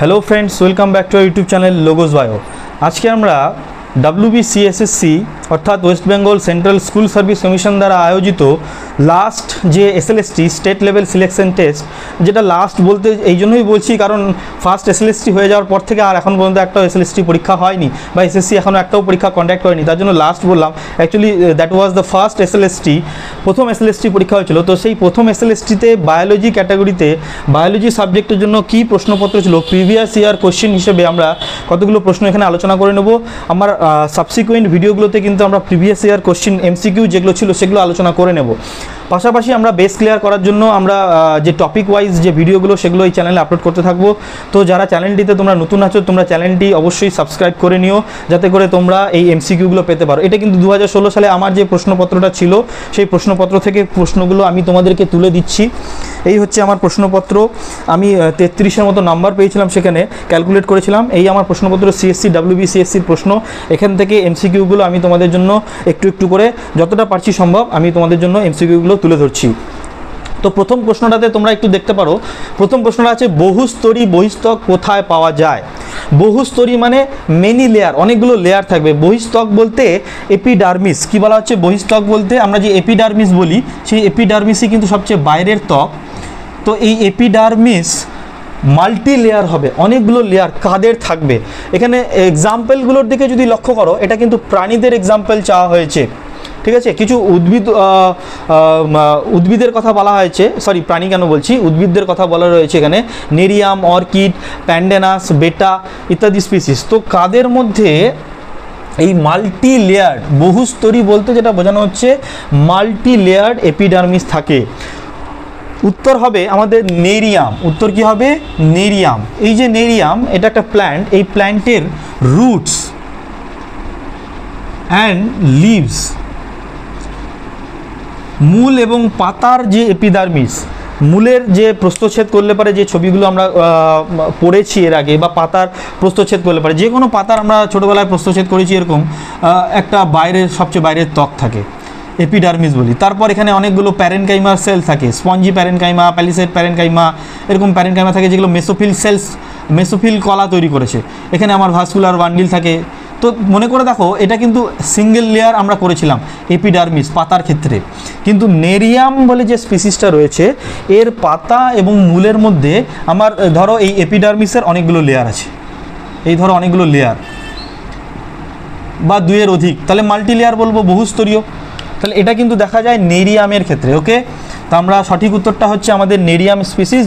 Hello friends, welcome back to YouTube channel लोगोस बायो। आज के আমরা WBCSSC অর্থাৎ West Bengal central school service commission দ্বারা আয়োজিত লাস্ট যে SLST state level selection test, যেটা লাস্ট বলতে এই জন্যই বলছি কারণ ফার্স্ট এসএলএসটি হয়ে যাওয়ার পর থেকে আর এখন পর্যন্ত একটা এসএলএসটি পরীক্ষা হয়নি বা এসএসসি এখনও একটাও পরীক্ষা কন্ডাক্ট করেনি, তার জন্য লাস্ট বললাম। Actually that was the first SLST, প্রথম এসএলএসটি পরীক্ষা হয়েছিল। তো সেই প্রথম এসএলএসটিতে বায়োলজি ক্যাটাগরিতে বায়োলজি সাবজেক্টের জন্য কী প্রশ্নপত্র ছিল, প্রিভিয়াস ইয়ার কোশ্চেন হিসেবে আমরা কতগুলো প্রশ্ন এখানে আলোচনা করে নেব। আমার সাবসিকুয়েন্ট ভিডিওগুলোতে কিন্তু আমরা প্রিভিয়াস ইয়ার কোশ্চেন এমসিকিউ যেগুলো ছিল সেগুলো আলোচনা করে নেব। পাশাপাশি আমরা বেস ক্লিয়ার করার জন্য আমরা যে টপিক ওয়াইজ যে ভিডিওগুলো সেগুলো এই চ্যানেলে আপলোড করতে থাকবো। তো যারা চ্যানেলটিতে তোমরা নতুন আছো, তোমরা চ্যানেলটি অবশ্যই সাবস্ক্রাইব করে নিও যাতে করে তোমরা এই এমসিকিউগুলো পেতে পারো। এটা কিন্তু 2016 সালে আমার যে প্রশ্নপত্রটা ছিল সেই প্রশ্নপত্র থেকে প্রশ্নগুলো আমি তোমাদেরকে তুলে দিচ্ছি। এই হচ্ছে আমার প্রশ্নপত্র, আমি 33-এর মতো নাম্বার পেয়েছিলাম, সেখানে ক্যালকুলেট করেছিলাম। এই আমার প্রশ্নপত্র সিএসসি WBCSSির প্রশ্ন। এখান থেকে এমসিকিউগুলো আমি তোমাদের জন্য একটু একটু করে যতটা পারছি সম্ভব আমি তোমাদের জন্য এমসিকিউগুলো তুলে ধরছি। তো প্রথম প্রশ্নটাতে তোমরা একটু দেখতে পারো। প্রথম প্রশ্নটা আছে বহুস্তরী বহিস্তক কোথায় পাওয়া যায়। বহুস্তরী মানে মেনি লেয়ার, অনেকগুলো লেয়ার থাকবে। বহিস্তক বলতে এপিডার্মিস। কি বলা হচ্ছে বহিস্তক বলতে? আমরা যে এপিডার্মিস বলি সেই এপিডার্মিসই কিন্তু সবচেয়ে বাইরের ত্বক। তো এই এপিডার্মিস মাল্টি লেয়ার হবে, অনেকগুলো লেয়ার কাদের থাকবে। এখানে এক্সাম্পলগুলোর দিকে যদি লক্ষ্য করো, এটা কিন্তু প্রাণীদের এক্সাম্পল চাওয়া হয়েছে, ঠিক আছে। কিছু উদ্ভিদের কথা বলা হয়েছে, সরি প্রাণী কেন বলছি, উদ্ভিদদের কথা বলা রয়েছে এখানে। নেরিয়াম, অর্কিড, প্যান্ডেনাস, বেটা ইত্যাদি স্পিসিস। তো কাদের মধ্যে এই মাল্টি লেয়ার্ড বহুস্তরী বলতে যেটা বোঝানো হচ্ছে মাল্টি লেয়ার্ড এপিডার্মিস থাকে। উত্তর হবে আমাদের নেরিয়াম। উত্তর কি হবে? নেরিয়াম। এই যে নেরিয়াম, এটা একটা প্ল্যান্ট। এই প্ল্যান্টের রুটস অ্যান্ড লিভস, মূল এবং পাতার যে এপিডার্মিস, মূলের যে প্রস্থচ্ছেদ করলে পারে যে ছবিগুলো আমরা পড়েছি এর আগে, বা পাতার প্রস্থচ্ছেদ করলে পারে, যে কোনো পাতার আমরা ছোটোবেলায় প্রস্থচ্ছেদ করেছি, এরকম একটা বাইরের সবচেয়ে বাইরের ত্বক থাকে, এপিডার্মিস বলি। তারপর এখানে অনেকগুলো প্যারেনকাইমার সেল থাকে, স্পঞ্জি প্যারেনকাইমা, প্যালিসেড প্যারেনকাইমা, এরকম প্যারেনকাইমা থাকে যেগুলো মেসোফিল সেলস, মেসোফিল কলা তৈরি করেছে। এখানে আমার ভাস্কুলার বান্ডিল থাকে। তো মনে করে দেখো, এটা কিন্তু সিঙ্গেল লেয়ার আমরা করেছিলাম এপিডার্মিস পাতার ক্ষেত্রে, কিন্তু নেরিয়াম বলে যে স্পিসিসটা রয়েছে এর পাতা এবং মূলের মধ্যে আমার ধরো এই এপিডার্মিসের অনেকগুলো লেয়ার আছে, এই ধরো অনেকগুলো লেয়ার বা দুইয়ের অধিক, তাহলে মাল্টি লেয়ার বলবো, বহুস্তরীয়। তাহলে এটা কিন্তু দেখা যায় নেরিয়ামের ক্ষেত্রে। ওকে, তো আমরা সঠিক উত্তরটা হচ্ছে আমাদের নেরিয়াম স্পিসিস।